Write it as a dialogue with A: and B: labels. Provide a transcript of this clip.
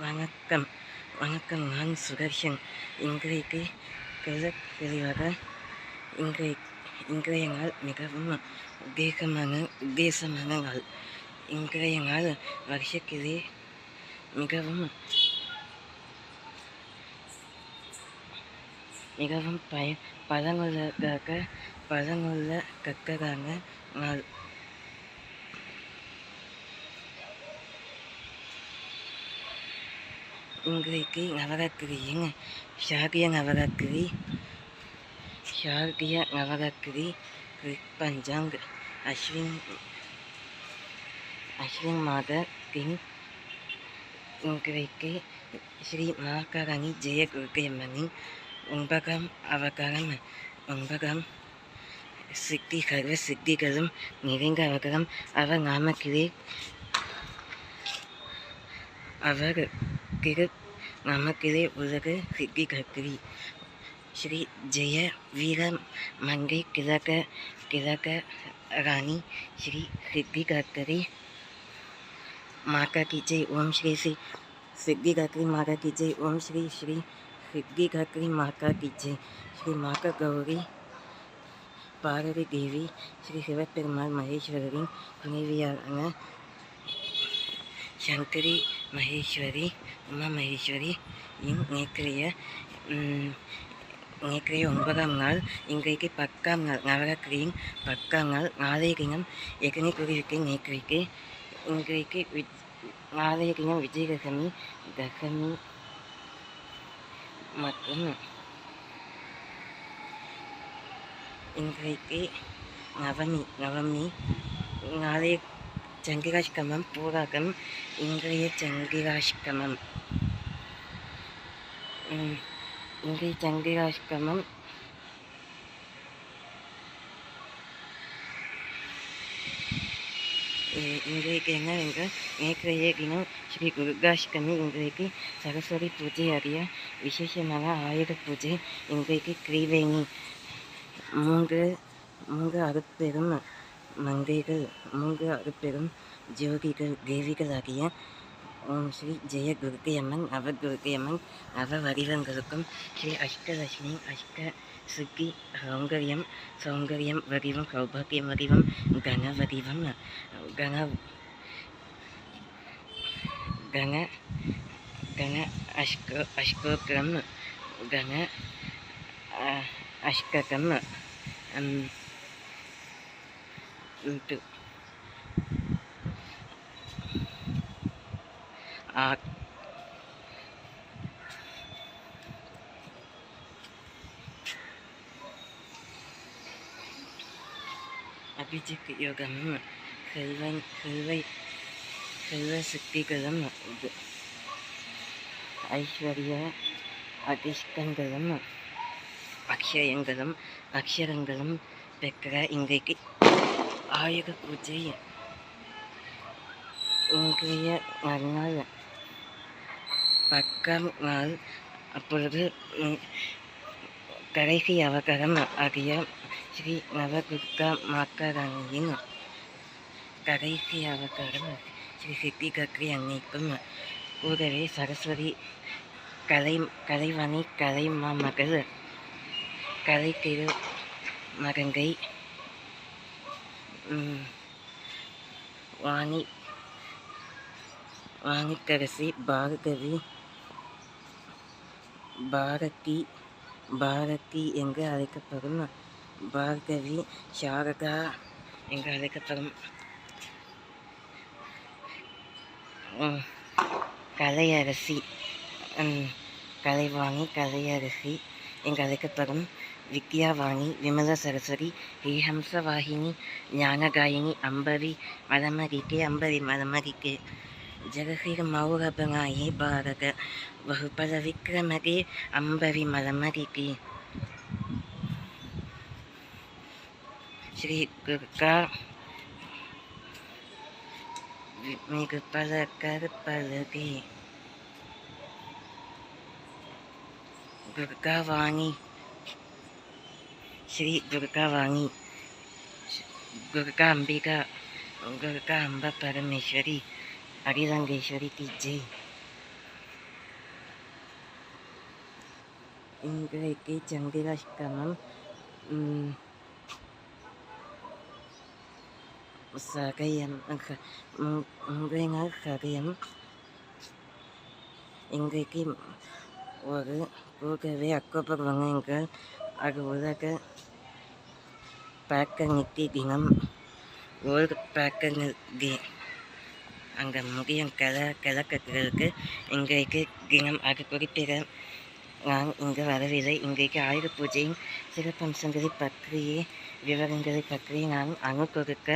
A: வணக்கம் வணக்கம். நான் சுதர்ஷன். இன்றைக்கு கலக்கெளிவாக இன்றைய நாள் மிகவும் உத்தேசமான நாள். இன்றைய நாள் வருஷத்திலே மிகவும் பலனுள்ள கட்டதான நாள். இன்றைக்கு நவராத்திரியின் ஷாகிய நவராத்திரி பஞ்சாங் அஸ்வின் மாதத்தின் இன்றைக்கு ஸ்ரீ மாகாராணி ஜெய துர்க்கையம்மனின் 9ஆம் அவதாரம். 9ஆம் சித்திகளும் நிறைந்த அவதாரம். அவர் நமக்கிலே உலக சித்திகத்திரி ஸ்ரீ ஜெய வீர மங்கை கிழக்க ராணி ஸ்ரீ சித்திகத்திரி மாதா கி ஜெய். ஓம் ஸ்ரீ சித்திகத்திரி மாதா கி ஜெய். ஓம் ஸ்ரீ சித்திகத்திரி மாதா கி ஜெய். ஸ்ரீ மாதா கௌரி பார்வதி தேவி ஸ்ரீ சிவபெருமாள் மகேஸ்வரரின் துணைவியான சங்கரி மகேஸ்வரி உமா மகேஸ்வரி நேற்றைய 9ஆம் நாள். இன்றைக்கு 10ஆம் நாள். நவராத்திரியின் 10ஆம் நாள். நாளைய தினம் ஏற்கனவே கூறியிருக்கேன். இன்றைக்கு நாளைய தினம் விஜயதசமி மற்றும் இன்றைக்கு நவமி. நாளைய சங்கிராஷ்டமம் பூராகம். இன்றைய சங்கிராஷ்டமம் இன்றைக்கு என்னவென்றால் நேற்றைய தினம் ஸ்ரீ துர்காஷ்டமி. இன்றைக்கு சரஸ்வதி பூஜை ஆகிய விசேஷமான ஆயுத பூஜை. இன்றைக்கு கிரீவேணி மூன்று அருட்பெரும் மங்கைகள், 3 அருட்பெரும் ஜோதிகள் தேவிகளாகிய ஓம் ஸ்ரீ ஜெய துர்க்கையம்மன், நவதுர்க்கையம்மன், நவ வடிவங்களுக்கும் ஸ்ரீ அஷ்டலட்சுமி, அஷ்ட சித்தி சௌங்கரியம் வடிவம், சௌபாகியம் வடிவம், கன வடிவம், கன அஷ்டோத்திரம், கன அஷ்டகம், அபிஜித் யோகமும், செல்வ சக்திகளும், ஐஸ்வர்ய அதிர்ஷ்டங்களும், அக்ஷரங்களும் பெற்ற இன்றைக்கு ஆயுத பூஜை. இன்றைய நன்னாள் 10ஆம் நாள். அப்பொழுது கடைசி அவதாரம் ஆகிய ஸ்ரீ நவதுர்கா மாகாராணியின் கடைசி அவதாரம் ஸ்ரீ சித்திகத்திரி அன்னைக்கும் கூடவே சரஸ்வதி கலைவாணி கலைமாமகள் கலை திருமகங்கை வாணிக்கரசி பாரதி என்று அழைக்கப்படும் பார்கவி சாரதா என்று அழைக்கப்படும் கலையரசி கலைவாணி கலையரசி என்று அழைக்கப்படும் வித்யாவாணி விமல சரஸ்வதி ஸ்ரீஹம்சவாகினி ஞானகாயினி அம்பரி மதமரிக்கே ஜெகசிர மௌரபனாயே பாரத வகுபல விக்ரமகே அம்பரி மதமரிக்கே. ஸ்ரீ துர்கா மிகு பல கருப்பழகே துர்காவாணி ஸ்ரீ துர்காவாணி துர்கா அம்பிகா துர்கா அம்ப பரமேஸ்வரி அகிலாண்டேஸ்வரி की जय. இன்றைக்கு சந்திராஷ்டமம். சதயம் முந்தைய நாள் சதயம். இன்றைக்கு ஒரு கூடவே அக்டோபர் 1 என்றால் அது உலக பேக்கர்னிட்டி தினம், வேர்ல்டு பேக்கர்னிட்டி டே. அந்த முதியம் கலக்கத்திற்கு இன்றைக்கு தினம். அது குறிப்பிட நான் இங்கு வரவில்லை. இன்றைக்கு ஆயுத பூஜையின் சிறப்பம்சங்களை பற்றிய விவரங்களை பற்றி நான் கொடுக்க